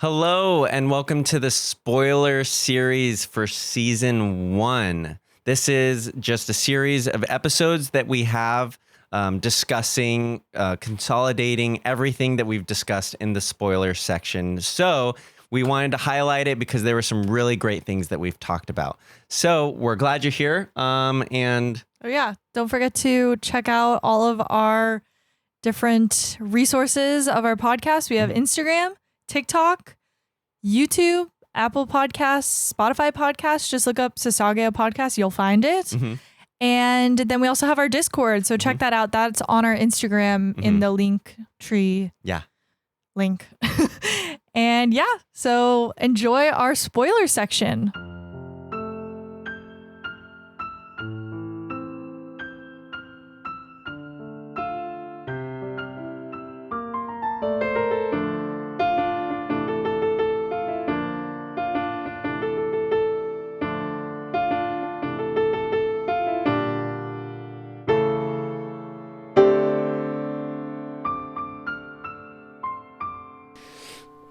Hello, and welcome to the spoiler series for season 1. This is just a series of episodes that we have discussing, consolidating everything that we've discussed in the spoiler section. So we wanted to highlight it because there were some really great things that we've talked about. So we're glad you're here. Don't forget to check out all of our different resources of our podcast. We have Instagram, TikTok, YouTube, Apple Podcasts, Spotify Podcasts. Just look up Sasageyo Podcast. You'll find it. Mm-hmm. And then we also have our Discord. So check that out. That's on our Instagram in the link tree. Yeah. Link. And so enjoy our spoiler section.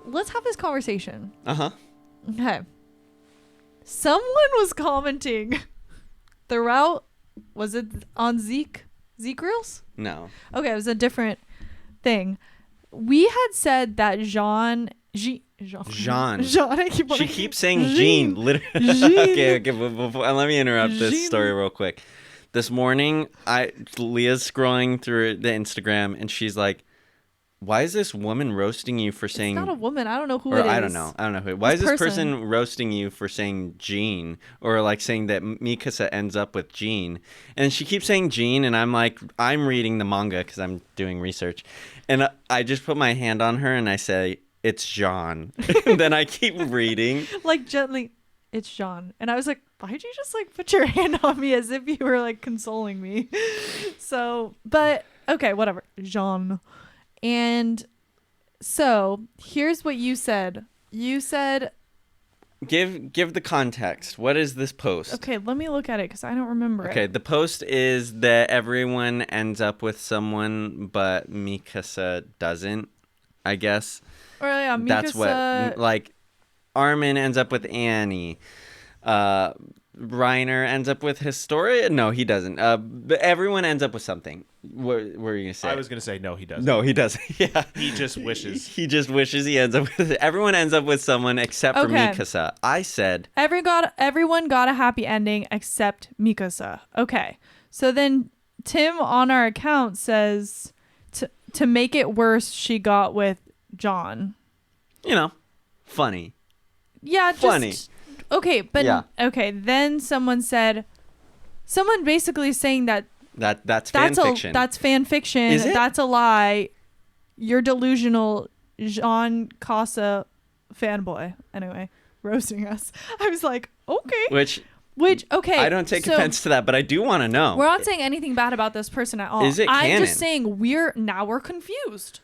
Let's have this conversation. Okay. Someone was commenting throughout, was it on Zeke Reels? No. Okay, it was a different thing. We had said that Jean. She She keeps saying Jean. Literally. Okay. Let me interrupt this story real quick. This morning, Leah's scrolling through the Instagram, and she's like, "Why is this woman roasting you for saying?" It's not a woman. I don't know who it is. I don't know who. Why is this person roasting you for saying Jean, or like saying that Mikasa ends up with Jean? And she keeps saying Jean, and I'm like, I'm reading the manga because I'm doing research, and I just put my hand on her and I say, "It's Jean." And then I keep reading, like gently, "It's Jean," and I was like, "Why did you just like put your hand on me as if you were like consoling me?" So, but okay, whatever, Jean. And so here's what you said. You said, give the context. What is this post? Okay, let me look at it because I don't remember it. Okay, the post is that everyone ends up with someone, but Mikasa doesn't, I guess. Or yeah, Mikasa... That's what, like, Armin ends up with Annie. Reiner ends up with Historia. No, he doesn't. But everyone ends up with something. What were you going to say? I was going to say, no, he doesn't. No, he doesn't. Yeah. He just wishes. He just wishes he ends up with... Everyone ends up with someone except for Mikasa. I said... Everyone got a happy ending except Mikasa. Okay. So then Tim on our account says, to make it worse, she got with John. You know, funny. Yeah, just... Funny. Okay, but... Okay, then someone basically saying that's fan fiction. That's fan fiction. Is it? That's a lie. You're delusional, Jean Casa fanboy. Anyway, roasting us. I was like, okay. Which okay. I don't take offense to that, but I do want to know. We're not saying anything bad about this person at all. Is it canon? I'm just saying we're confused.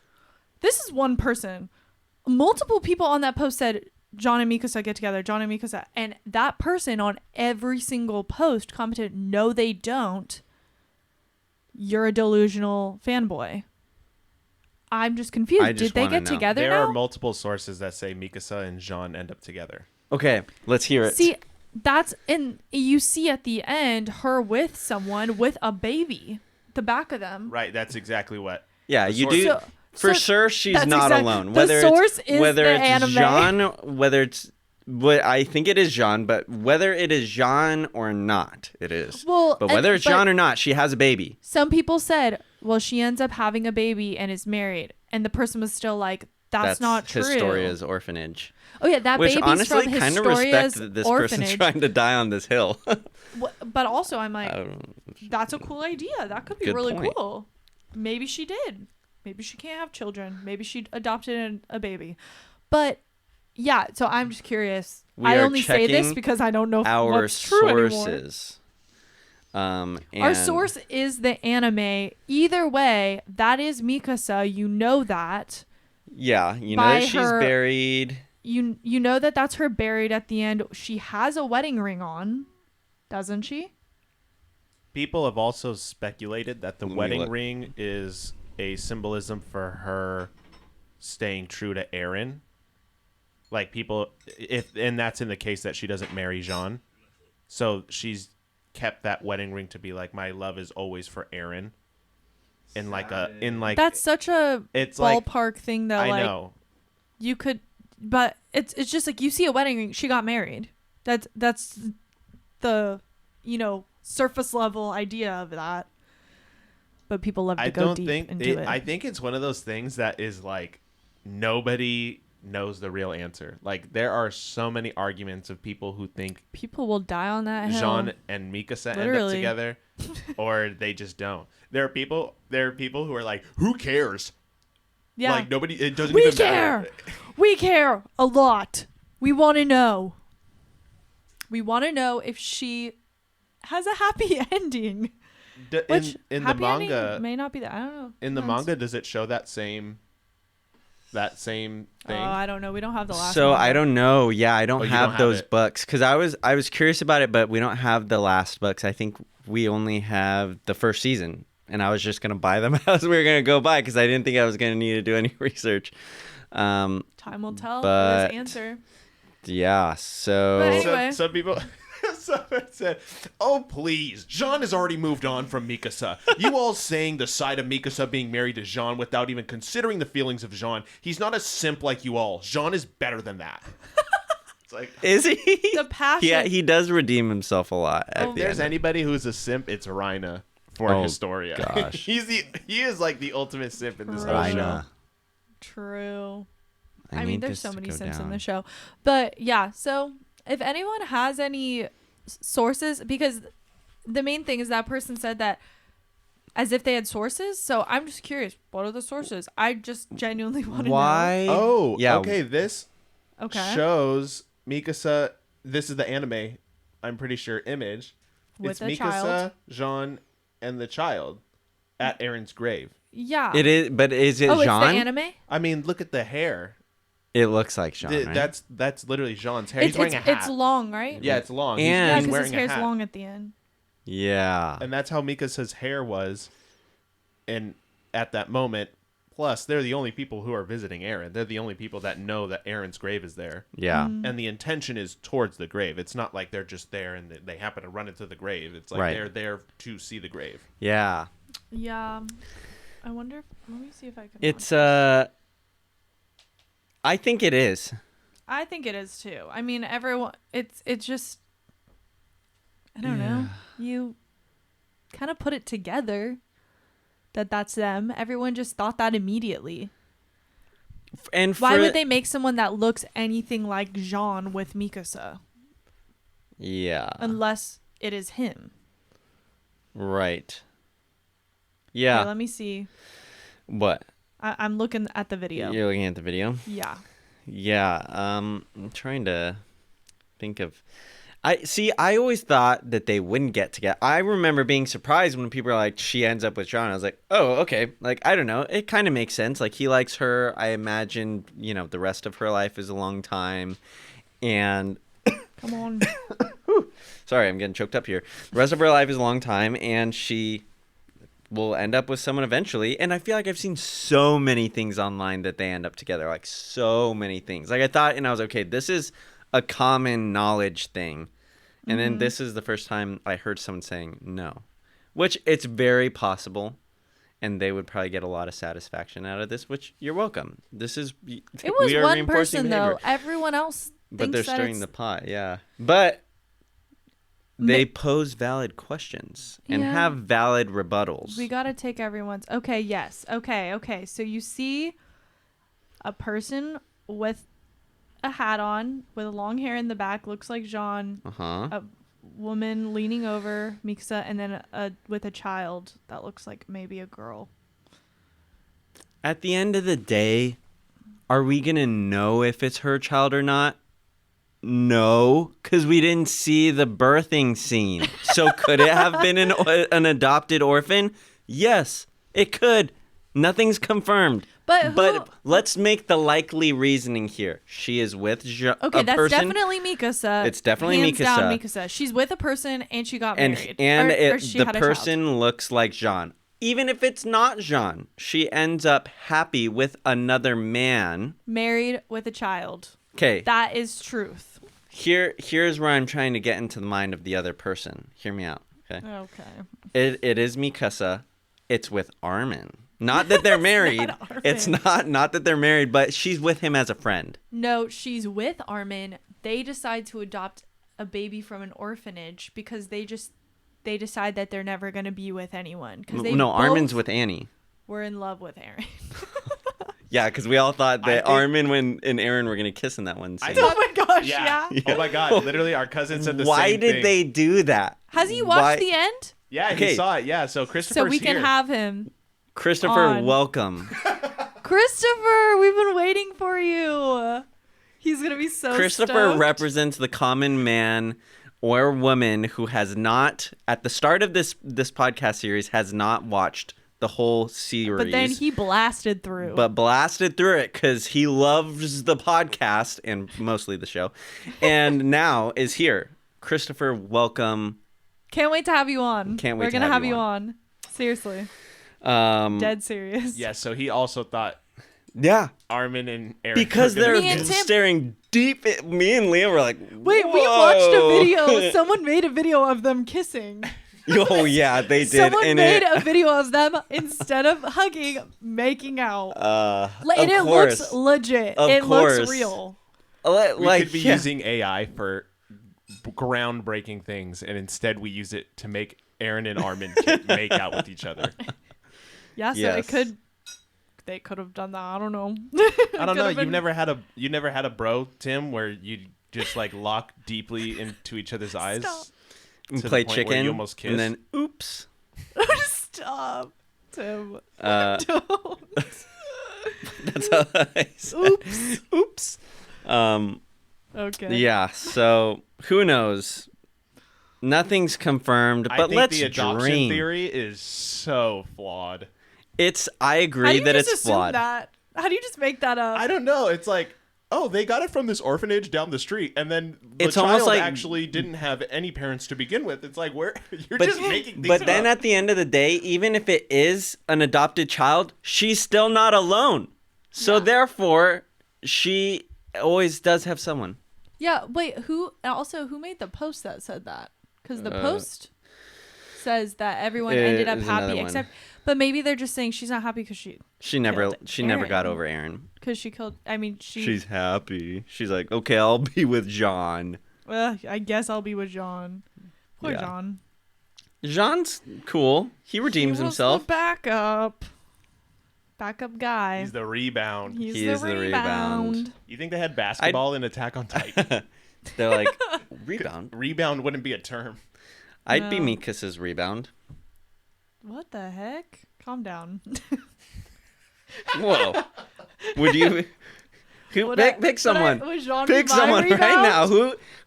This is one person. Multiple people on that post said John and Mikasa get together, John and Mikasa. And that person on every single post commented, no, they don't. You're a delusional fanboy. I'm just confused. Did they get together now? There are multiple sources that say Mikasa and Jean end up together. Okay, let's hear it. See, you see at the end her with someone with a baby. The back of them. Right, that's exactly what. Yeah, you do. For sure, she's not alone. Whether it's anime. Jean, I think it is Jean, but whether it is Jean or not, it is. But whether it's Jean or not, she has a baby. Some people said, well, she ends up having a baby and is married. And the person was still like, that's not true. Historia's orphanage. Oh, yeah, that Which, baby's honestly, from kind of Historia's respect that this orphanage. person's trying to die on this hill. But also, I'm like, that's a cool idea. That could be Good really point. cool. Maybe she did. Maybe she can't have children. Maybe she adopted a baby. But yeah, so I'm just curious. I only say this because I don't know what's true sources. Anymore. Our source is the anime. Either way, that is Mikasa. You know that. Yeah, you know that she's buried. You know that that's her buried at the end. She has a wedding ring on, doesn't she? People have also speculated that the wedding ring is a symbolism for her staying true to Eren. like people, and that's in the case that she doesn't marry Jean, so she's kept that wedding ring to be like, my love is always for Aaron, that's such a it's ballpark thing though. I like, know. You could, but it's just like you see a wedding ring. She got married. That's the surface level idea of that. But people love to go deep into it. I think it's one of those things that is like nobody knows the real answer. Like there are so many arguments of people who think people will die on that hill. Jean and Mikasa end up together, or they just don't. There are people who are like, who cares? Yeah, like nobody. It doesn't even matter. We care a lot. We want to know. We want to know if she has a happy ending. Which in the manga may not be that. I don't know. In the manga, does it show that same thing? Oh, I don't know. We don't have the last. So one. I don't know. Yeah, I don't have those it. books because I was curious about it, but we don't have the last books. I think we only have the first season, and I was just gonna buy them as we were gonna go by because I didn't think I was gonna need to do any research. Time will tell. But, his answer. Yeah. So. But anyway. Some people. Someone said, "Oh please, Jean has already moved on from Mikasa. You all saying the side of Mikasa being married to Jean without even considering the feelings of Jean. He's not a simp like you all. Jean is better than that." It's like, is he? The passion. Yeah, he does redeem himself a lot. If there's anybody who's a simp, it's Reina for Historia. Gosh, he is like the ultimate simp in this whole show. Reina. True. I mean, there's so many simps in the show, but yeah. So if anyone has any sources, because the main thing is that person said that as if they had sources. So I'm just curious, what are the sources? I just genuinely want to know. Why? Oh, yeah. Okay, this shows Mikasa. This is the anime, I'm pretty sure, image. With it's Mikasa, child. Jean, and the child at Aaron's grave. Yeah. It is, but is it Jean? It's the anime? I mean, look at the hair. It looks like Jean, right? That's literally Jean's hair. He's wearing a hat. It's long, right? Yeah, it's long. And he's because wearing his hair's a hat. long at the end. Yeah. And that's how Mikasa's hair was, and at that moment. Plus, they're the only people who are visiting Aaron. They're the only people that know that Aaron's grave is there. Yeah. And the intention is towards the grave. It's not like they're just there and they happen to run into the grave. It's like they're there to see the grave. Yeah. Yeah. I wonder. Let me see if I can. It's I think it is. I think it is too. I mean, everyone. It's just. I don't know. You kind of put it together. That's them. Everyone just thought that immediately. And why would they make someone that looks anything like Jean with Mikasa? Yeah. Unless it is him. Right. Yeah. Okay, let me see. What? I'm looking at the video. You're looking at the video? Yeah. Yeah. I'm trying to think of. I always thought that they wouldn't get together. I remember being surprised when people are like, she ends up with John. I was like, oh, okay. Like, I don't know. It kind of makes sense. Like, he likes her. I imagine, the rest of her life is a long time. And come on. Sorry, I'm getting choked up here. The rest of her life is a long time, and she will end up with someone eventually. And I feel like I've seen so many things online that they end up together. Like, so many things. Like, I thought, and I was okay, this is a common knowledge thing. And then this is the first time I heard someone saying no, which it's very possible. And they would probably get a lot of satisfaction out of this, which you're welcome. This is, it was one person behavior. Though. Everyone else but they're thinks stirring the pot. Yeah. But they pose valid questions and have valid rebuttals. We got to take everyone's. Okay. Yes. Okay. So you see a person with a hat on with long hair in the back, looks like Jean. A woman leaning over Mikasa, and then with a child that looks like maybe a girl. At the end of the day, are we gonna know if it's her child or not? No, because we didn't see the birthing scene. So could it have been an adopted orphan? Yes, it could. Nothing's confirmed. But let's make the likely reasoning here. She is with a that's person. definitely Mikasa. It's definitely Hands Mikasa. down Mikasa. She's with a person and she got married. And she the had a person child. looks like Jean. Even if it's not Jean, she ends up happy with another man. Married with a child. Okay. That is truth. Here's where I'm trying to get into the mind of the other person. Hear me out. Okay. Okay. It is Mikasa. It's with Armin. Not that they're married. It's not that they're married, but she's with him as a friend. No, she's with Armin. They decide to adopt a baby from an orphanage because they decide that they're never going to be with anyone. No, Armin's with Annie. We're in love with Aaron. Yeah, because we all thought that Armin and Aaron were going to kiss in that one scene. Oh my gosh, yeah. Oh my god, literally our cousin said the same thing. Why did they do that? Has he watched the end? Yeah, Okay. he saw it. Yeah, so Christopher's So we can here. have him. Christopher, on. welcome. Christopher, we've been waiting for you. He's going to be so Christopher stoked. represents the common man or woman who has not, at the start of this podcast series, has not watched the whole series. But then he blasted through. But blasted through it because he loves the podcast and mostly the show. And now is here. Christopher, welcome. Can't wait to have you on. We're going to have you on. Seriously. Dead serious. Yeah, so he also thought Yeah. Armin and Aaron Because were gonna Me they're and Tim- staring deep at me and Liam were like, Wait, we "Whoa." watched a video. Someone made a video of them kissing. Oh, yeah, they did. Someone and made a video of them instead of hugging, making out. And it looks legit. It looks real. We could be using AI for groundbreaking things, and instead we use it to make Aaron and Armin make out with each other. Yeah, so Yes. they could have done that. I don't know. I don't know. You never had a bro, Tim, where you just like lock deeply into each other's eyes. Stop. And to the play point where chicken, you almost kiss? and then oops. Stop, Tim. That's how I said. Oops. Oops. Okay. Yeah. So who knows? Nothing's confirmed, I but think let's the adoption dream. theory is so flawed. I How do agree you that just it's assume flawed. that? How do you just make that up? I don't know. It's like, oh, they got it from this orphanage down the street, and then the It's child almost like- actually didn't have any parents to begin with. It's like, where you're But, just making things but then up. at the end of the day, even if it is an adopted child, she's still not alone. So therefore, she always does have someone. Yeah, wait, who made the post that said that? Because the post says that everyone ended up is another happy one. except, but maybe they're just saying she's not happy because She never got Aaron. over Aaron. she killed, She's happy. She's like, okay, I'll be with John. I guess I'll be with John. Poor Yeah. John. John's cool. He redeems He was himself. the backup guy. He's the rebound. He's He the is the rebound. rebound. You think they had basketball in Attack on Titan? They're like, rebound. Rebound wouldn't be a term. I'd be No. Mikasa's rebound. What the heck? Calm down. Whoa. Would you? Pick someone. Would Jean be Pick my someone right rebound? now.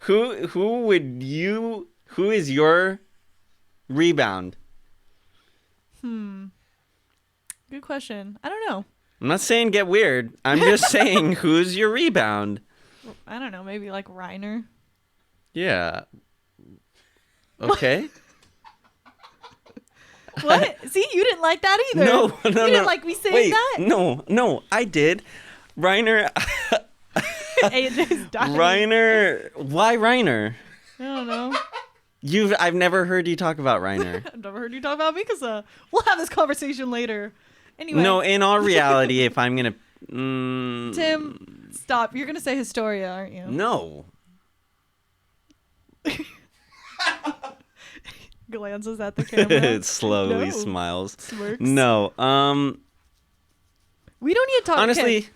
Who would you? Who is your rebound? Good question. I don't know. I'm not saying get weird. I'm just saying who's your rebound. I don't know. Maybe like Reiner. Yeah. Okay. What? See, you didn't like that either. No. You didn't like me saying Wait, that? No, I did. Reiner. AJ's dying. Reiner. Why Reiner? I don't know. I've never heard you talk about Reiner. I've never heard you talk about Mikasa. We'll have this conversation later. Anyway. No, in all reality, if I'm gonna. Tim, stop. You're going to say Historia, aren't you? No. Glances at the camera. It slowly No. smiles. Smirks. No. We don't need to talk. Honestly, okay,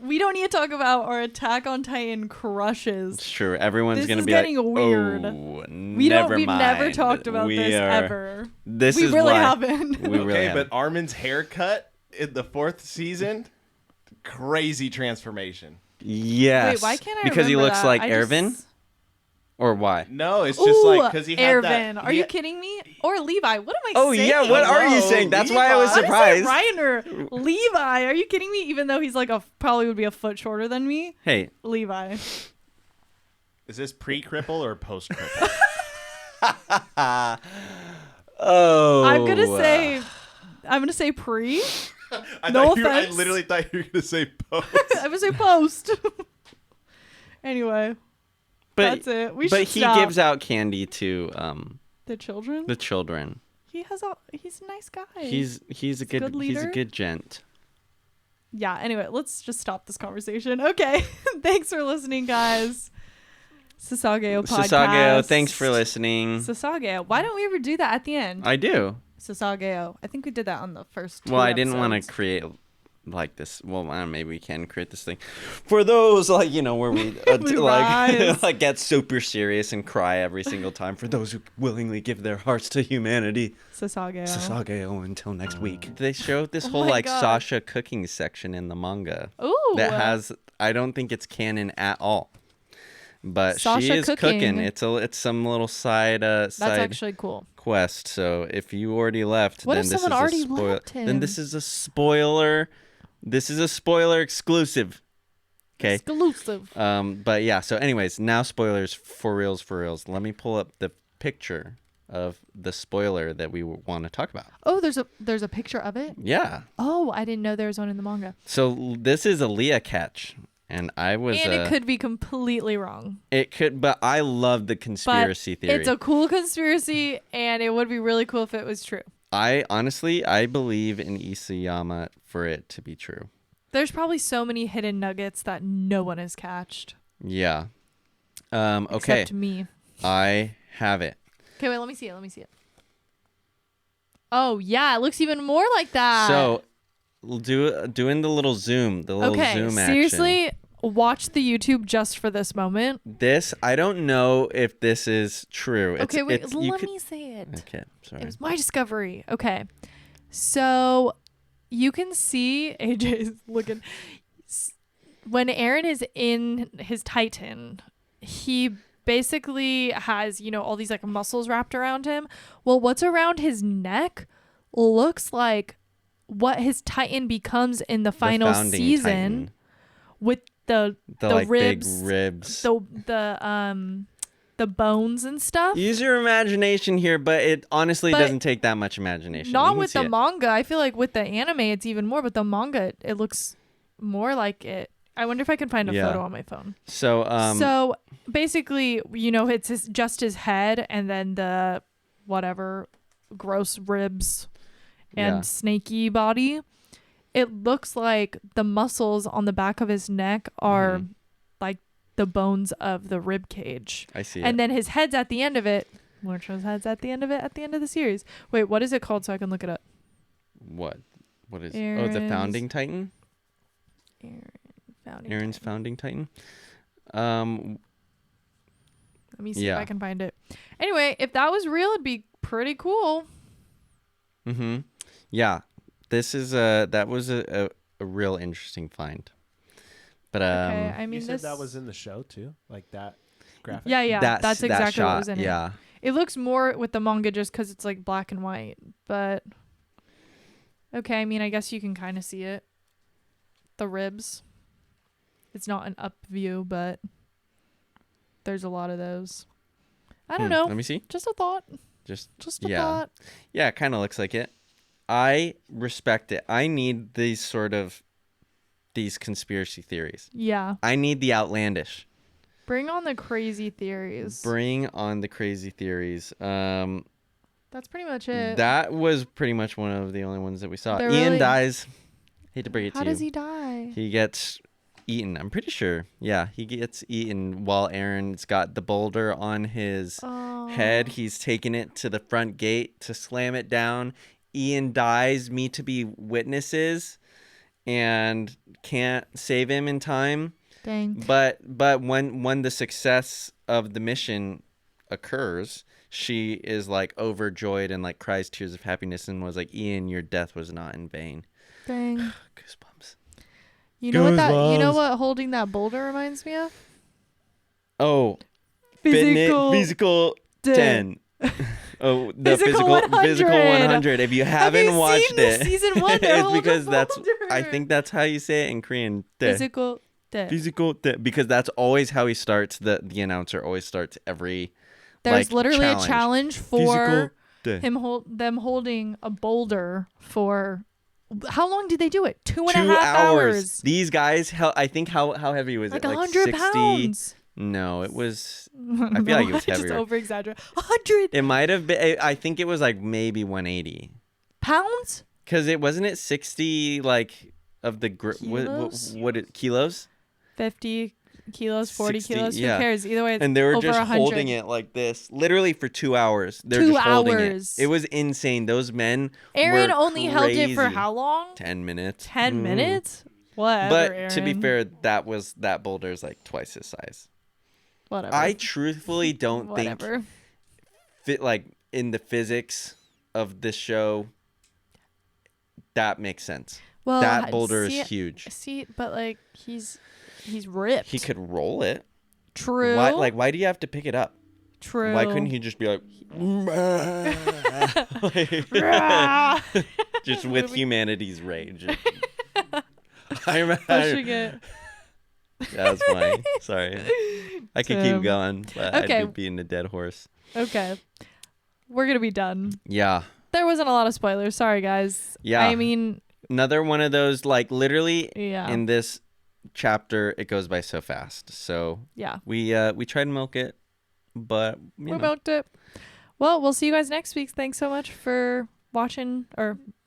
we don't need to talk about our Attack on Titan crushes. it's true. Everyone's This gonna is be getting like, weird. "Oh, We've never talked about this ever. This We is really why. haven't. We really Okay, haven't. but Armin's haircut in the 4th season, crazy transformation. Yes. Wait, why can't I Because he remember looks that? like I Ervin, just- or why? No, it's just like because he had Ervin. that. Are you kidding me? Or Levi? What am I Oh saying? yeah, what are you Hello, saying? That's why I was Levi. Why did surprised. I say Reiner? Levi. Are you kidding me? Even though he's like probably would be a foot shorter than me. Hey, Levi. Is this pre-cripple or post-cripple? oh, I'm gonna say pre. I No thought I offense. literally thought you were gonna say post. I'm gonna say post. Anyway, But that's it. he stop. gives out candy to The children. the children. He's a nice guy. He's a good leader. gent. Yeah. Anyway, let's just stop this conversation. Okay. Thanks for listening, guys. Sasageyo Podcast. Sasageyo, thanks for listening. Sasageyo. Why don't we ever do that at the end? I do. Sasageyo. I think we did that on the first. Well, I didn't want to create like this. Well, maybe we can create this thing for those where we like get super serious and cry every single time. For those who willingly give their hearts to humanity. Sasageyo until next week. They showed this whole God. Sasha cooking section in the manga. Ooh. That has. I don't think it's canon at all. But Sasha she is cooking. It's some little side That's actually cool. quest. So if you already left, what then if this someone is already a spoiler. left him? Then this is a spoiler. This is a spoiler exclusive. Okay. Exclusive. But yeah. So anyways, now spoilers for reals. Let me pull up the picture of the spoiler that we want to talk about. Oh, there's a picture of it. Yeah. Oh, I didn't know there was one in the manga. So this is a Leah catch. And it could be completely wrong. It could, but I love the conspiracy theory. It's a cool conspiracy, and it would be really cool if it was true. I believe in Isayama for it to be true. There's probably so many hidden nuggets that no one has catched. Yeah. Okay. Except me. I have it. Okay, wait, let me see it. Oh, yeah, it looks even more like that. So, doing the little zoom, zoom action. Seriously, watch the YouTube just for this moment. This, I don't know if this is true. Okay, wait, let me say it. Okay, sorry. It was my discovery. Okay. So, you can see AJ's looking. When Aaron is in his Titan, he basically has, all these like muscles wrapped around him. Well, what's around his neck looks like what his Titan becomes in the final season Titan. With the like ribs, big ribs, the bones and stuff. Use your imagination here, but it honestly doesn't take that much imagination. Not with the manga. I feel like with the anime it's even more, but the manga it looks more like it. I wonder if I can find a photo on my phone. So basically, it's just his head and then the whatever gross ribs and snaky body. It looks like the muscles on the back of his neck are like the bones of the rib cage. I see. And then his head's at the end of it. Which his head's at the end of it at the end of the series. Wait, what is it called so I can look it up? What is Aaron's, the founding Titan? Aaron's founding Titan. Let me see if I can find it. Anyway, if that was real, it'd be pretty cool. Yeah, this is that was a real interesting find. But okay, I mean, you said that was in the show too, like that graphic. Yeah, that's exactly what was in it. Yeah, it looks more with the manga just because it's like black and white. But okay, I mean, I guess you can kind of see it. The ribs. It's not an up view, but there's a lot of those. I don't know. Let me see. Just a thought. Just a thought. Yeah, it kind of looks like it. I respect it. I need these conspiracy theories. Yeah. I need the outlandish. Bring on the crazy theories. That's pretty much it. That was pretty much one of the only ones that we saw. Ian dies. Hate to break it to you. How does he die? He gets eaten. I'm pretty sure. Yeah, he gets eaten while Aaron's got the boulder on his head. He's taking it to the front gate to slam it down. Ian dies, me to be witnesses, and can't save him in time. Dang. But when the success of the mission occurs, she is like overjoyed and like cries tears of happiness and was like, Ian, your death was not in vain. Dang. Goosebumps. You know what holding that boulder reminds me of? Oh. Physical 10. Oh, the physical 100. If you haven't watched it, season 1, it's because I think that's how you say it in Korean. Physical because that's always how he starts. The announcer always starts every. There's literally challenge. A challenge for them holding a boulder for. How long did they do it? 2.5 hours. These guys, I think how heavy was it? Like 100 pounds. No, it was. I feel like it was Just heavier. over exaggerate. 100 It might have been. I think it was like maybe 180. pounds. Because it wasn't it 60 like of the Kilos? what kilos? 50 kilos, 40 60, kilos. yeah. Who cares? Either way, it's And they were over just 100. holding it like this, literally for 2 hours. They're 2 just holding hours. it. It was insane. Those men. Aaron were only held it for crazy. how long? 10 minutes. 10 minutes? Whatever, But Aaron. to be fair, that boulder is like twice his size. Whatever. I truthfully don't Whatever. think like in the physics of this show that makes sense. Well, That boulder see, is huge. See, but like he's ripped. He could roll it. True. Why do you have to pick it up? True. Why couldn't he just be like Rah! just with humanity's rage? I remember Pushing it. that was funny. Sorry. I could keep Tim. going, but Okay. I'd be being a dead horse. Okay. We're gonna be done. Yeah. There wasn't a lot of spoilers. Sorry, guys. Yeah. I mean, Another one of those, like literally yeah. in this chapter, it goes by so fast. So Yeah. we tried to milk it, but We're about it. Well, we'll see you guys next week. Thanks so much for watching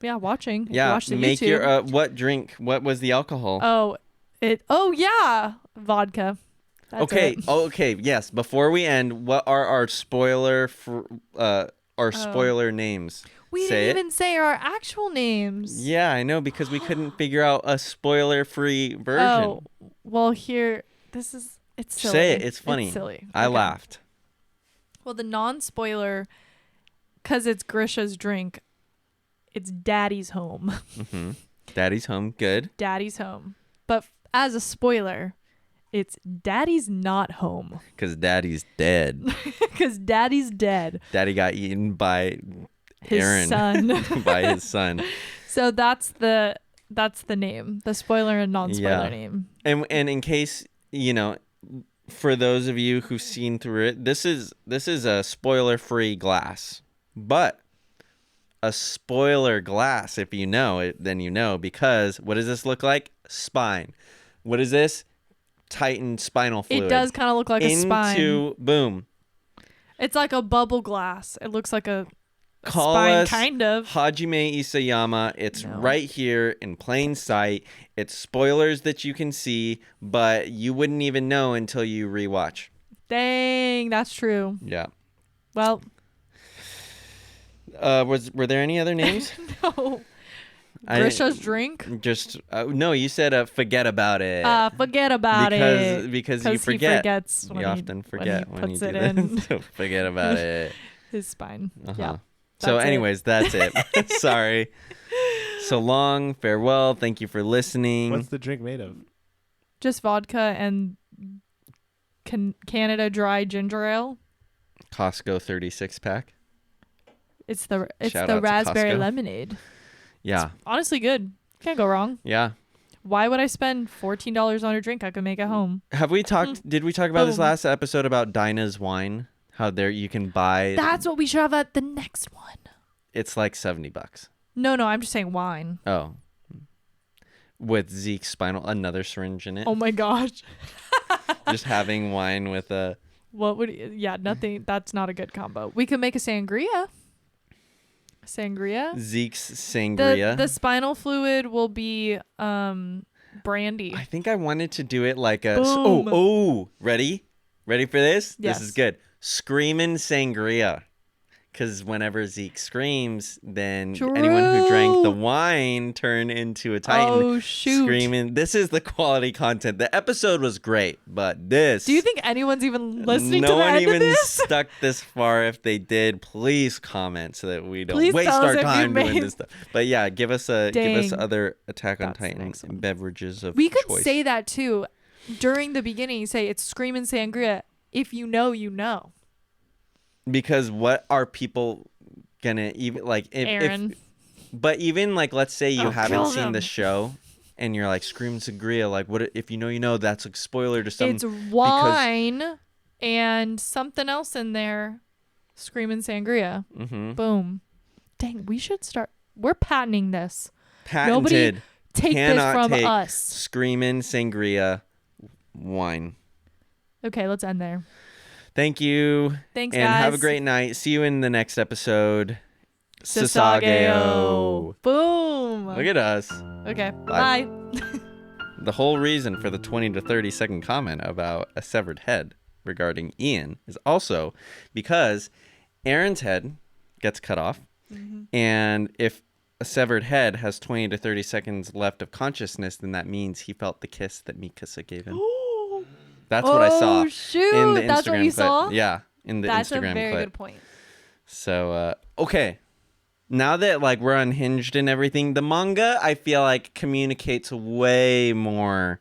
watching. If you yeah. watch the Make YouTube. your what drink? What was the alcohol? Oh yeah. Vodka. That's okay. it. Okay. Yes. Before we end, what are our spoiler names? We Say didn't it. even say our actual names. Yeah, I know because we couldn't figure out a spoiler-free version. Oh, well, here, it's silly. Say it. It's funny. It's silly. I Okay. laughed. Well, the non-spoiler, because it's Grisha's drink, it's Daddy's Home. hmm Daddy's home. Good. Daddy's Home. But as a spoiler, it's Daddy's Not Home. Because Daddy's dead. Because Daddy's dead. Daddy got eaten by His Aaron. son. By his son. So that's the name, the spoiler and non-spoiler Yeah. name. And in case, for those of you who've seen through it, this is a spoiler-free glass. But a spoiler glass, if you know it, then you know, because what does this look like? Spine. What is this? Tightened spinal fluid. It does kind of look like a spine. Boom. It's like a bubble glass. It looks like a Call spine, us kind of. Hajime Isayama. It's No. right here in plain sight. It's spoilers that you can see, but you wouldn't even know until you rewatch. Dang, that's true. Yeah. Well, Were there any other names? no. I- Grisha's drink? Just no. You said forget about it. Forget about it. Because you 'Cause he forget. forgets when You he- often forget when when he you puts do it that. in. So forget about it. His spine. Uh-huh. Yeah. So, That's it. anyways, that's it. Sorry. So long. Farewell. Thank you for listening. What's the drink made of? Just vodka and Canada Dry ginger ale. Costco 36 pack. It's the Shout out to raspberry Costco. lemonade. Yeah. Honestly good. Can't go wrong. Yeah. Why would I spend $14 on a drink I could make at home? Have we talked? Did we talk about this Boom. last episode about Dinah's wine? How there you can buy. That's what we should have at the next one. It's like $70. No, I'm just saying wine. Oh. With Zeke's spinal, another syringe in it. Oh my gosh. Just having wine with a. What would nothing. That's not a good combo. We could make a sangria. Zeke's sangria. The spinal fluid will be brandy. I think I wanted to do it like a. Boom. Ready? Ready for this? Yes. This is good. Screaming sangria. Because whenever Zeke screams, then anyone who drank the wine turned into a titan. Oh, shoot. Screaming. This is the quality content. The episode was great, but this. Do you think anyone's even listening to no the one end even of this? stuck this far? If they did, please comment so that we don't Please waste tell us our if you time doing made- this stuff. But yeah, give us Dang. other Attack on That's the Titan next one. beverages of We could choice. say that too. During the beginning, you say it's screaming sangria. If you know, you know. Because what are people gonna even like? Aaron. But even like, let's say you I'll haven't kill seen them. the show, and you're like screaming sangria. Like, what if you know? You know that's a spoiler to something. It's wine and something else in there. Screaming sangria. Mm-hmm. Boom. Dang, we should start. We're patenting this. Patented. Take Cannot this from take us. Screaming sangria wine. Okay, let's end there. Thank you. Thanks, and guys. have a great night. See you in the next episode. Sasageyo. Boom. Look at us. Okay, Bye. bye. The whole reason for the 20 to 30 second comment about a severed head regarding Ian is also because Aaron's head gets cut off. And if a severed head has 20 to 30 seconds left of consciousness, then that means he felt the kiss that Mikasa gave him. That's what I saw. Oh, shoot. In the Instagram That's what you clip. saw? Yeah, in the That's Instagram a very clip. good point. So, okay. Now that like we're unhinged and everything, the manga I feel like communicates way more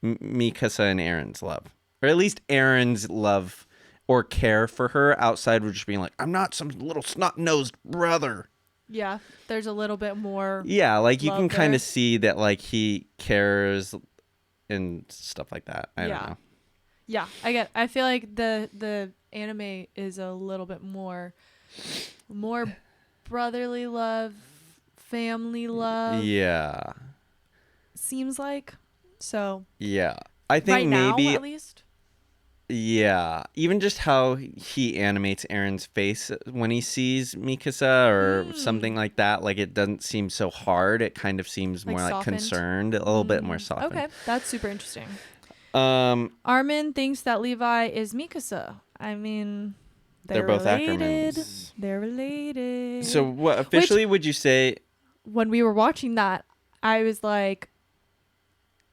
Mikasa and Aaron's love, or at least Aaron's love or care for her outside of just being like, I'm not some little snot-nosed brother. Yeah, there's a little bit more. Yeah, like you love can kind there. of see that like he cares and stuff like that. I don't know. Yeah, I feel like the anime is a little bit more brotherly love, family love. Yeah. Seems like. So Yeah. I think right now, maybe at least. yeah, even just how he animates Aaron's face when he sees Mikasa or something like that, like it doesn't seem so hard. It kind of seems Like more like softened? concerned, a little bit more softened. Okay, that's super interesting. Armin thinks that Levi is Mikasa. I mean, they're both related. Ackermans. They're related. So what officially would you say? When we were watching that, I was like,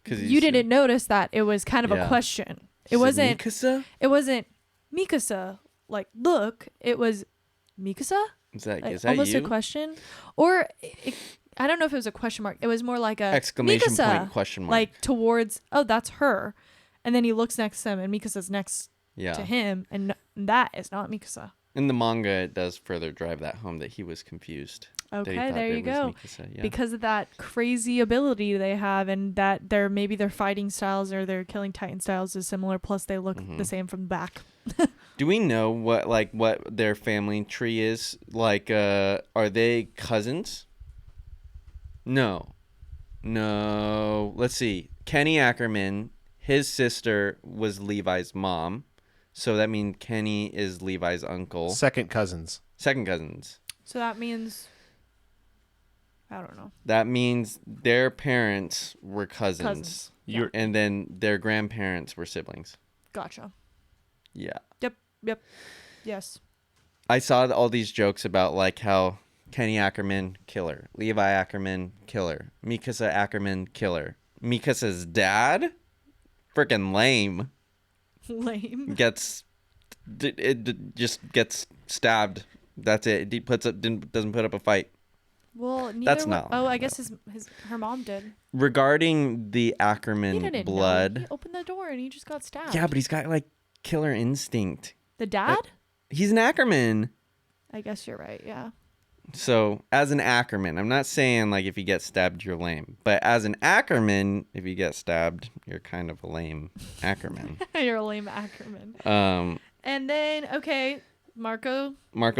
'Cause you didn't notice that it was kind of Yeah. a question. It wasn't Mikasa. It wasn't Mikasa. Like, look, it was Mikasa. Is that Like, is that almost you? a question, or I don't know if it was a question mark. It was more like a Exclamation Mikasa, point, question mark. like towards. Oh, that's her. And then he looks next to him, and Mikasa's next Yeah. to him, and that is not Mikasa. In the manga, it does further drive that home that he was confused. that he Okay, thought there it you was go. Mikasa, yeah. Because of that crazy ability they have, and that maybe their fighting styles or their killing Titan styles is similar. Plus, they look the same from the back. Do we know what their family tree is? Like, are they cousins? No. Let's see. Kenny Ackerman, his sister was Levi's mom, so that means Kenny is Levi's uncle. Second cousins. Second cousins. So that means, I don't know. That means their parents were cousins. Cousins. You're And then their grandparents were siblings. Gotcha. Yeah. Yep. Yes. I saw all these jokes about like how Kenny Ackerman, killer. Levi Ackerman, killer. Mikasa Ackerman, killer. Mikasa's dad, freaking lame. Lame. Just gets stabbed. That's it. He doesn't put up a fight. Well, neither That's one- not Oh, I lame, guess her mom did. Regarding the He Ackerman didn't know. blood. He opened the door and he just got stabbed. Yeah, but he's got like killer instinct. The dad? He's an Ackerman. I guess you're right. Yeah. So, as an Ackerman, I'm not saying like if you get stabbed, you're lame. But as an Ackerman, if you get stabbed, you're kind of a lame Ackerman. You're a lame Ackerman. And then, okay, Marco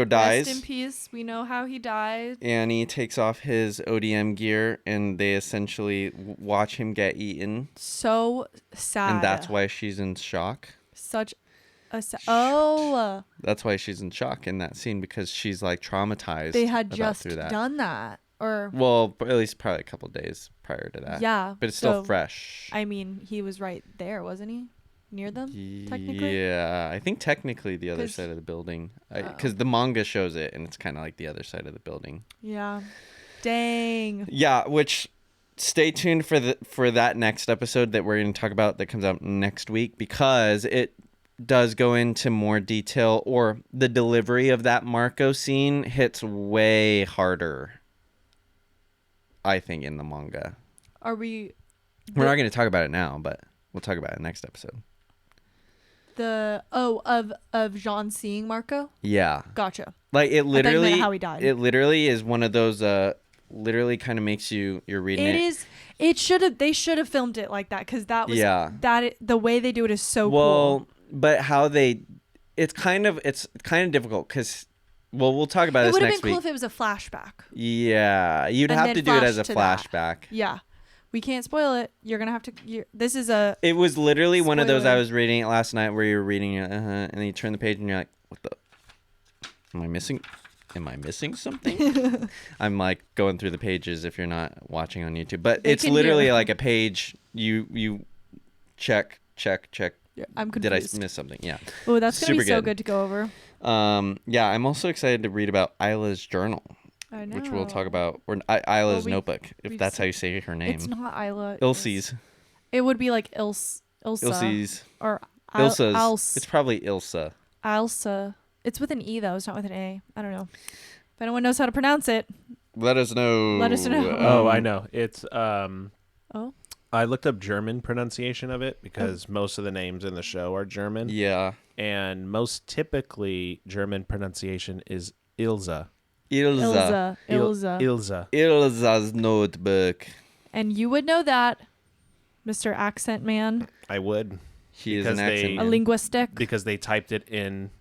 dies. rest in peace. We know how he died. Annie takes off his ODM gear, and they essentially watch him get eaten. So sad. And that's why she's in shock. Such a oh. That's why she's in shock in that scene, because she's like traumatized. They had about just through that. done that. Or Well, at least probably a couple days prior to that. yeah. But it's still so, fresh. I mean, he was right there, wasn't he? Near them, technically? Yeah, I think technically the other 'Cause- side of the building. Oh. Because the manga shows it, and it's kind of like the other side of the building. Yeah. Dang. Yeah, which stay tuned for that next episode that we're going to talk about that comes out next week, because it does go into more detail, or the delivery of that Marco scene hits way harder, I think, in the manga. Are we... We're not going to talk about it now, but we'll talk about it next episode. Of Jean seeing Marco? Yeah. Gotcha. Like it you meant literally how he died. It literally is one of those literally kind of makes you're reading it. It is. They should have filmed it like that, because that was the way they do it is so cool. But how it's kind of difficult, because we'll talk about It this would have next been cool week. if it was a flashback. Yeah, you'd And have then to do it as a flash to that. flashback. Yeah. We can't spoil it. You're gonna have to. This is a. It was literally one of those. I Spoiler. was reading it last night where you were reading it, and then you turn the page and you're like, "What the? Am I missing? Am I missing something?" I'm like going through the pages if you're not watching on YouTube, but They it's can literally hear. like a page. You check. I'm confused. Did I miss something? Yeah. Oh, that's gonna be Super so good. good to go over. Yeah. I'm also excited to read about Isla's journal, I know. which we'll talk about, or Isla's we- notebook, if we've that's how seen- you say her name. It's not Isla. Ilse's. It would be like Ilsa. Ilse's. Or Ilsa's. It's probably Ilsa. Ilsa. It's with an E though. It's not with an A. I don't know. If anyone knows how to pronounce it. Let us know. Let us know. Oh, I know. It's Oh. I looked up German pronunciation of it because most of the names in the show are German. Yeah. And most typically German pronunciation is Ilza. Ilsa. Ilsa. Ilza. Ilsa's notebook. And you would know that, Mr. Accent Man, I would. She is Because an accent they- a man. linguistic, Because they typed it in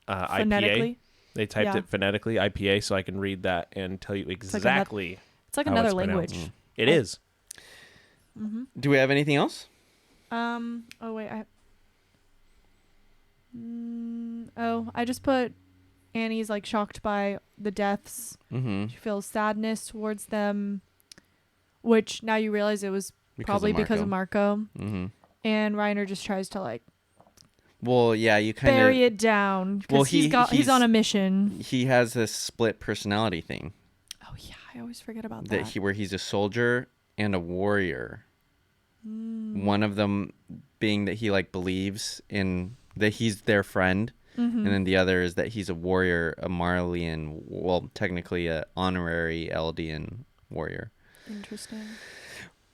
IPA. phonetically. They typed Yeah. it phonetically, IPA, so I can read that and tell you like another- exactly It's like how another it's language. pronounced. It is. Do we have anything else? Oh wait, I just put Annie's like shocked by the deaths. Mm-hmm. She feels sadness towards them, which now you realize it was probably because of Marco. Mm-hmm. And Reiner just tries to like Well, yeah, you kind bury of. it down because Well, he's on a mission. He has this split personality thing Oh yeah, I always forget about that. where he's a soldier and a warrior. One of them being that he like believes in that he's their friend, and then the other is that he's a warrior, a Marleyan, well, technically a honorary Eldian warrior. Interesting.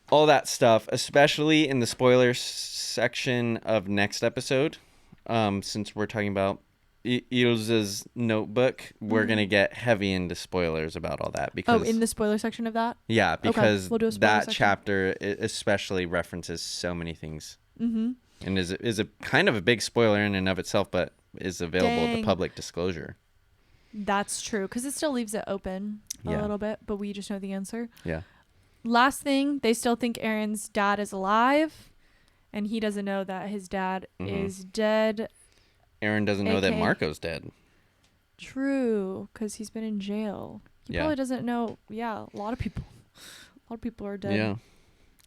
All that stuff, especially in the spoiler section of next episode, since we're talking about Ilza's notebook, we're gonna get heavy into spoilers about all that because In the spoiler section of that. yeah, because we'll do a spoiler that section. chapter especially references so many things, Mm-hmm. and is a kind of a big spoiler in and of itself, but is available to Dang. public disclosure. That's true because it still leaves it open a Yeah. little bit, but we just know the answer. Yeah. Last thing, they still think Aaron's dad is alive, and he doesn't know that his dad is dead. Aaron doesn't know that AK. Marco's dead. True, because he's been in jail. He Yeah. probably doesn't know. Yeah, a lot of people are dead. Yeah.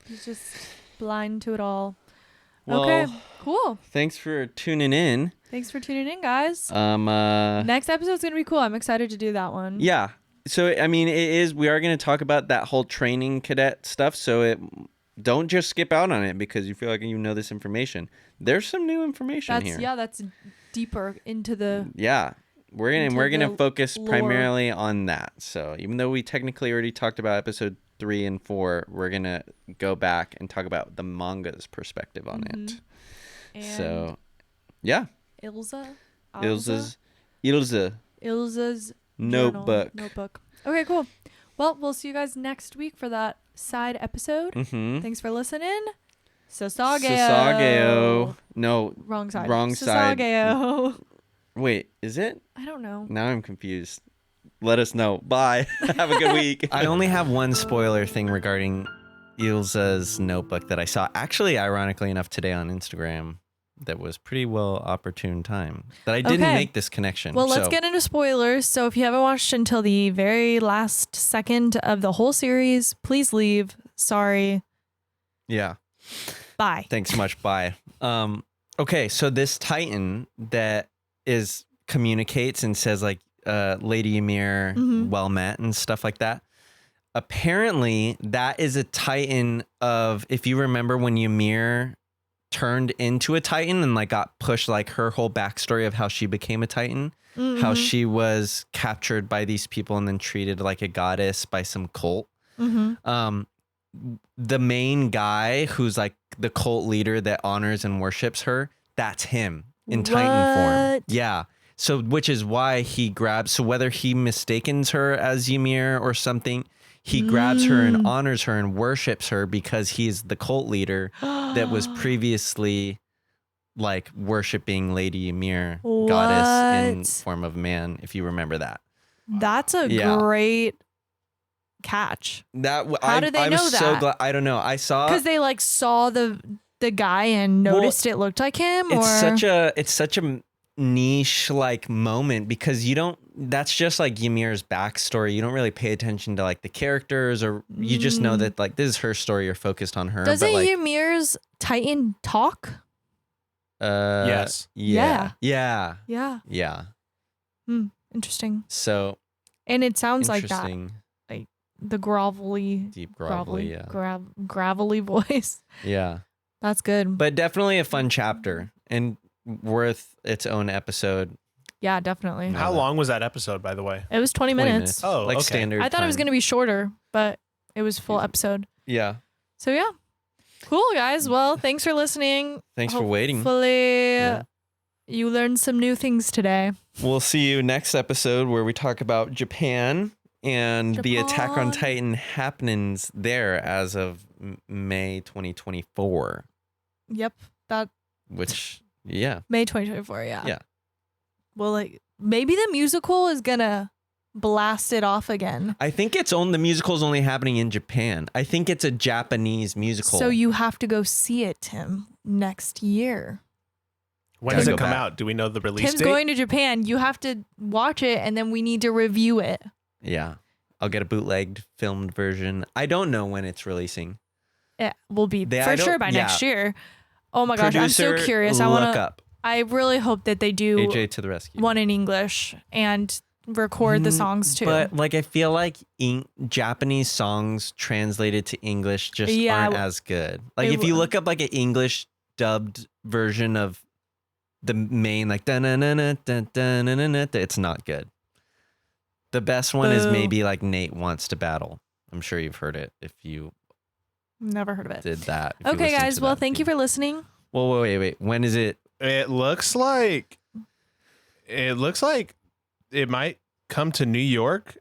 He's just blind to it all. Well, Okay, cool. thanks for tuning in. Thanks for tuning in, guys. Yeah. Next episode's gonna be cool. I'm excited to do that one. So I mean, we are going to talk about that whole training cadet stuff. So don't just skip out on it because you feel like you know this information. There's some new information here. That's deeper into the. Yeah. We're Into gonna the focus lore. primarily on that. So even though we technically already talked about episode 3 and 4, we're gonna go back and talk about the manga's perspective on it. And So yeah. Ilza. Ilza's Ilza's notebook. Notebook. Okay, cool. Well, we'll see you guys next week for that side episode. Mm-hmm. Thanks for listening. Sasageyo. Sasageyo. No, Wrong side. Wrong side. Sasageyo. wait, is it? I don't know. Now I'm confused. Let us know. Bye. Have a good week. I only have one spoiler thing regarding Ilza's notebook that I saw. Actually, ironically enough, today on Instagram. That was pretty well opportune time that I didn't Okay. make this connection. Well, let's So, get into spoilers. So if you haven't watched until the very last second of the whole series, please leave. Sorry. Yeah. Bye. Thanks so much. Bye. Okay. So this Titan that communicates and says like, Lady Ymir, well met and stuff like that. Apparently that is a Titan of, if you remember when Ymir turned into a Titan and like got pushed, like her whole backstory of how she became a Titan, how she was captured by these people and then treated like a goddess by some cult. The main guy who's like the cult leader that honors and worships her, that's him in Titan form. What? Yeah. So which is why he grabs, so whether he mistakens her as Ymir or something, he grabs her and honors her and worships her because he's the cult leader that was previously like worshiping Lady Ymir, goddess in What? form of man, if you remember that. That's a Yeah. great catch? How did they I know was so that? glad. I don't know. I saw Because they like saw the guy and noticed it looked like him, or it's such a niche like moment because you don't. That's just like Ymir's backstory. You don't really pay attention to like the characters, or you just know that like this is her story. You're focused on her. Doesn't but, like, Ymir's Titan talk? Yes. Yeah. Interesting. So And it sounds like that. interesting. The grovelly, Deep grovelly, yeah. Gravelly voice. Yeah. That's good. But definitely a fun chapter and worth its own episode. Yeah, definitely. No. How long was that episode, by the way? It was 20 minutes. Oh, like okay. standard. I thought it was going to be shorter, but it was full episode. Yeah. So yeah. Cool, guys. Well, thanks for listening. Thanks for waiting. Hopefully Yeah. you learned some new things today. We'll see you next episode where we talk about Japan and the Attack on Japan. Titan happenings there as of May 2024. Yep. That Which, yeah. May 2024, yeah. Yeah. Well, like maybe the musical is going to blast it off again. I think the musical's only happening in Japan. I think it's a Japanese musical. So you have to go see it, Tim, next year. When does it Gotta go come back. out? Do we know the release Tim's date? going to Japan. You have to watch it and then we need to review it. Yeah. I'll get a bootlegged filmed version. I don't know when it's releasing. It will be I for don't- sure by yeah. next year. Oh my gosh, I'm so Producer, curious. I look want to. up. I really hope that they do AJ to the rescue. one in English and record the songs too. But like I feel like Japanese songs translated to English just Yeah, aren't as good. Like it if you w- look up like an English dubbed version of the main like da-na-na-na, da-na-na-na, it's not good. The best one is Boo. maybe like Nate Wants to Battle. I'm sure you've heard it if you Never heard of it. did that. if you Okay, listened guys. to Well, that thank you feed. for listening. Well, wait. When is it? It looks like it might come to New York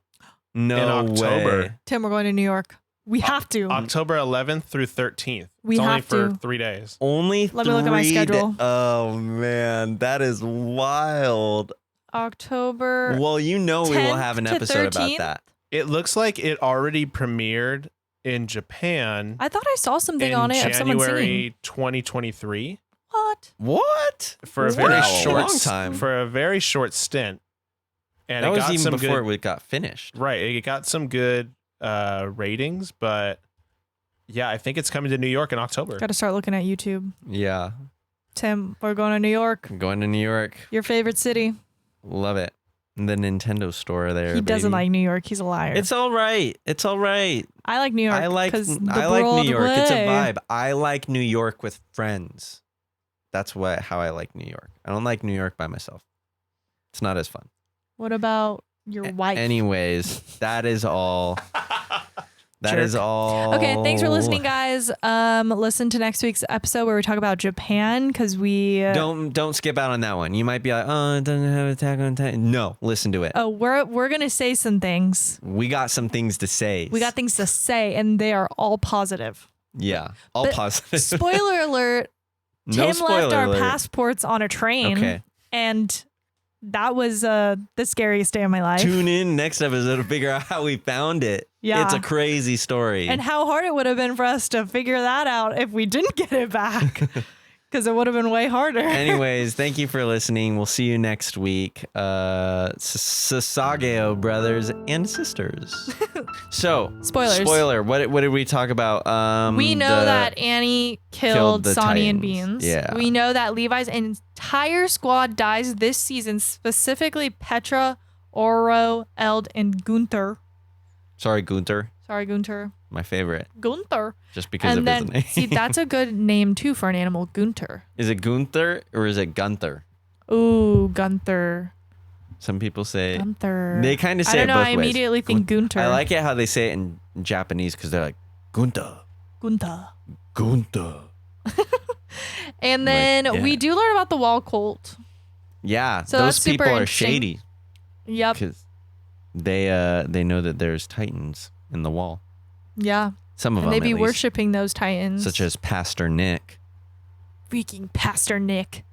No in October. way. Tim, we're going to New York. We have to. October 11th through 13th. We it's only have for to. 3 days. Only Let me look at my 3 schedule. Oh man, that is wild. October. Well, we will 10th have an to episode 13th? about that. It looks like it already premiered in Japan I thought I saw something in on it of someone singing. January 2023 What? for a Wow, very a short long time. for a very short stint. And That it was got even some before good, it got finished. right. It got some good ratings, but yeah, I think it's coming to New York in October. Got to start looking at YouTube. Yeah, Tim, we're going to New York. I'm going to New York. Your favorite city. Love it. The Nintendo store there. He doesn't baby. like New York. He's a liar. It's all right. It's all right. I like New York. I like the New York. It's a Broadway. vibe. I like New York with friends. That's how I like New York. I don't like New York by myself. It's not as fun. What about your wife? Anyways, that is all. That is all. Okay, thanks for listening, guys. Listen to next week's episode where we talk about Japan because we Don't skip out on that one. You might be like, oh, it doesn't have Attack on Titan. No, listen to it. Oh, we're gonna say some things. We got some things to say. We got things to say, and they are all positive. Yeah, all But positive. Spoiler alert: No Tim spoiler left our alert. passports on a train, Okay. and that was the scariest day of my life. Tune in next episode to figure out how we found it. Yeah. It's a crazy story. And how hard it would have been for us to figure that out if we didn't get it back, because it would have been way harder. Anyways, thank you for listening. We'll see you next week. Sasageyo brothers and sisters. So, Spoilers. Spoiler. What did we talk about? We know that Annie killed the Sonny and Titans. Beans. Yeah. We know that Levi's entire squad dies this season, specifically Petra, Oro, Eld, and Gunther. Sorry, Gunther. Sorry, Gunther. My favorite. Gunther. Just because And of his then, name. see, that's a good name too for an animal, Gunther. Is it Gunther or is it Gunther? Ooh, Gunther. Some people say. Gunther. They kind of I say don't it know. both I ways. immediately think Gunther. I like it how they say it in Japanese because they're like, Gunther. Gunther. Gunther. And then Like, yeah. we do learn about the wall cult. Yeah, So those that's super people are interesting. shady Yep. because they know that there's titans in the wall. Yeah. Some of And them, they be at least, worshiping those titans. such as Pastor Nick. freaking Pastor Nick.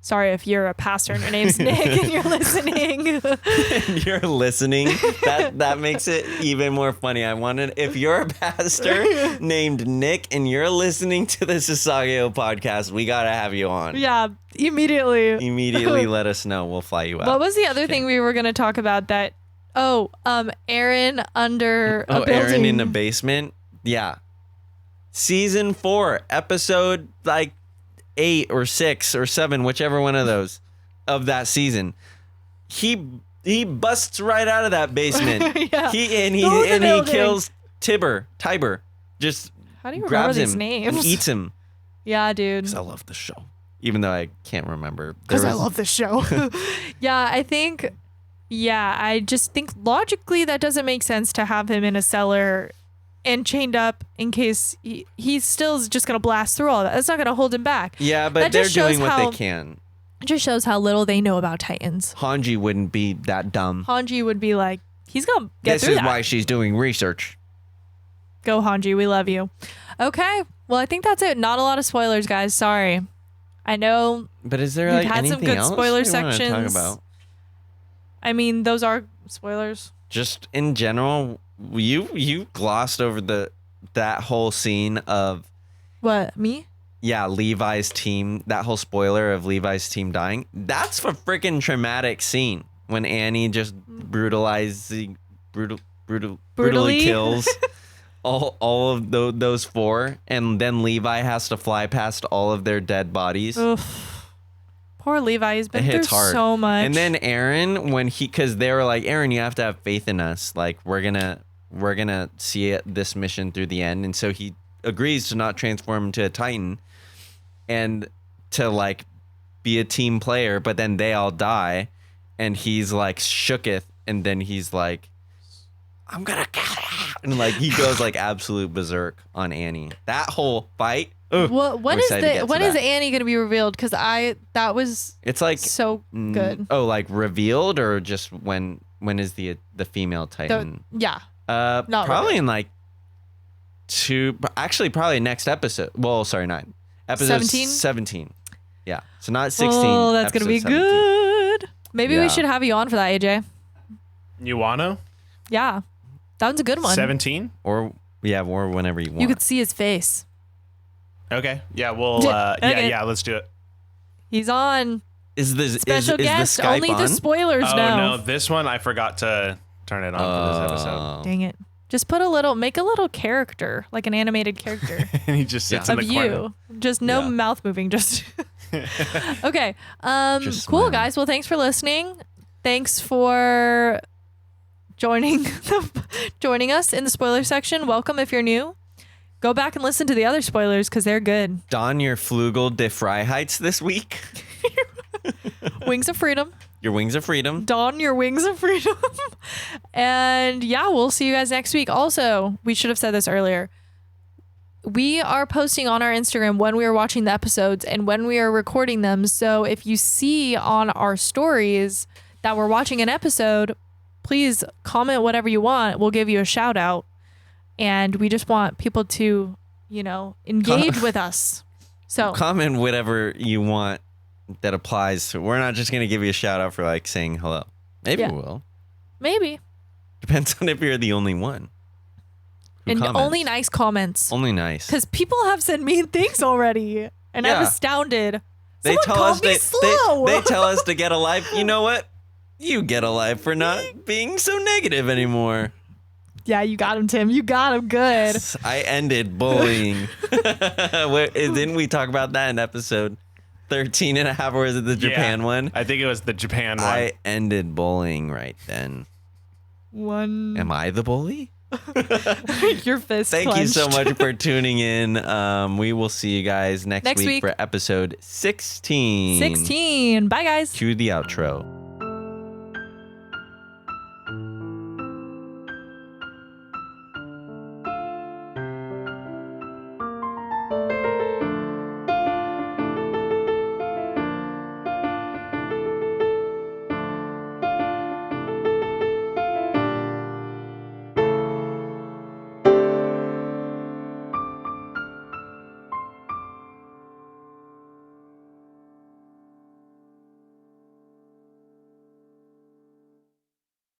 Sorry if you're a pastor and your name's Nick and you're listening. And you're listening. That makes it even more funny. If you're a pastor named Nick and you're listening to the Sasageyo podcast, we gotta have you on. Yeah, immediately. Immediately let us know. We'll fly you out. What was the other thing we were gonna talk about that? Aaron under a building. Aaron in the basement. Yeah. Season 4, episode like 8 or 6 or 7, whichever one of those of that season. He busts right out of that basement. Yeah. He kills Tiber. Just How do you remember grabs these him names? and eats him. Yeah, dude. 'Cause I love the show. Even though I can't remember. Because I love this show. I just think logically that doesn't make sense to have him in a cellar and chained up in case he still is just going to blast through all that. That's not going to hold him back. Yeah, but That they're just shows doing what how- they can. It just shows how little they know about Titans. Hanji wouldn't be that dumb. Hanji would be like, he's going to get This through is that. why she's doing research. Go, Hanji. We love you. Okay. Well, I think that's it. Not a lot of spoilers, guys. Sorry. I know. But is there We've like had some anything good else spoiler we wanna sections. talk about? I mean, those are spoilers. Just in general, you glossed over that whole scene of What? Me? Levi's team, that whole spoiler of Levi's team dying. That's a freaking traumatic scene when Annie just brutally kills all of those 4, and then Levi has to fly past all of their dead bodies. Oof. Poor Levi. He's been It through hits hard. so much. And then Aaron, because they were like, Aaron, you have to have faith in us. Like we're gonna see this mission through the end. And so he agrees to not transform into a Titan and to like be a team player. But then they all die, and he's like shooketh, and then he's like, I'm gonna kill you. And like he goes like absolute berserk on Annie. That whole fight. Ugh, when is Annie going to be revealed? Because that was it's like so good. Oh, like revealed, or just when is the female Titan? Not probably revealed. in like 2. Actually, probably next episode. Well, sorry, 9. Episode 17. Yeah, so not 16. Oh, that's going to be 17. good. Maybe Yeah. we should have you on for that, AJ. You wanna? Yeah, that one's a good one. 17? Or whenever you want. You could see his face. Okay. Yeah, we'll Okay. yeah, let's do it. He's on. Is the Special is guest. the Skype Only on? the spoilers Oh know. no, this one I forgot to turn it on for this episode. Dang it. Just make a little character, like an animated character And he just sits Yeah. in of the corner. you. Just no Yeah. mouth moving. Just okay. Just Cool, smile. guys. Well, thanks for listening. Thanks for joining us in the spoiler section. Welcome if you're new. Go back and listen to the other spoilers because they're good. Don your Flugel de Freiheits this week. Wings of Freedom. Your wings of freedom. Don your wings of freedom. And yeah, we'll see you guys next week. Also, we should have said this earlier. We are posting on our Instagram when we are watching the episodes and when we are recording them. So if you see on our stories that we're watching an episode, please comment whatever you want. We'll give you a shout out. And we just want people to, engage with us. So Comment whatever you want that applies to. We're not just gonna give you a shout out for like saying hello. Maybe Yeah. we will. maybe. Depends on if you're the only one. who And comments. only nice comments. Only nice. Because people have said mean things already. And I'm Yeah. astounded. They Someone tell call us me slow. they tell us to get a life. You know what? You get a life for not being so negative anymore. Yeah, you got him, Tim. You got him good. I ended bullying. Didn't we talk about that in episode 13 and a half, or is it the Japan Yeah, one? I think it was the Japan one. I ended bullying right then. One. Am I the bully? Your fist Thank you so clenched. much for tuning in. We will see you guys next week week. for episode 16. 16. Bye, guys. Cue the outro.